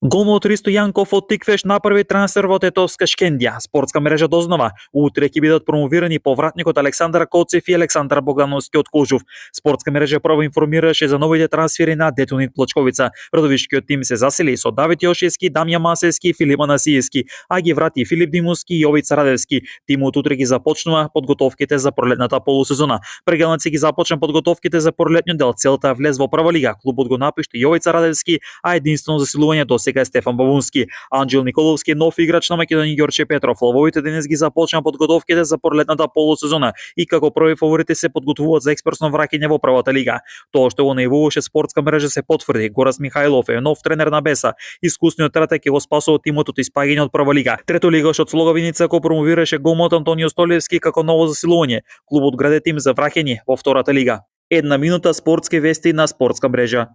Голмот Ристо Јанков од Тиквеш направи трансфер во тетовска Шкендија. Спортска мрежа дознава, утре ќе бидат промовирани повратникот Александар Коцев и Александар Богдановски од Кожув. Спортска мрежа прво информираше за новите трансфери на Детонит Плочковица. Родовишкиот тим се засили со Давид Јошевски, Дамјан Масевски, Филип Анасиевски, а ги врати Филип Димовски и Јовица Радевски. Тимот утре ги започнува подготовките за пролетната полусезона. Прегалници ги започна подготовките за пролетниот дел. Целта влез во прва лига. Клубот го напишти Јовица Радевски, а единствено засилување до сега е Стефан Бабунски. Анџел Николовски е нов играч на Македонија. Ѓорче Петров. Лововите денес ги започна подготовките за пролетната полусезона и како први фаворити се подготвуваат за експресно враќање во првата лига. Тоа што го најавуваше спортска мрежа се потврди. Горас Михајлов е нов тренер на Беса. Искусниот стратег ќе го спасува тимот од испаѓање од прва лига. Трето лигашот Слоговиница го промовираше голмот Антонио Столевски како ново засилување. Клубот гради тим за враќање во втората лига. Една минута спортски вести на спортска мрежа.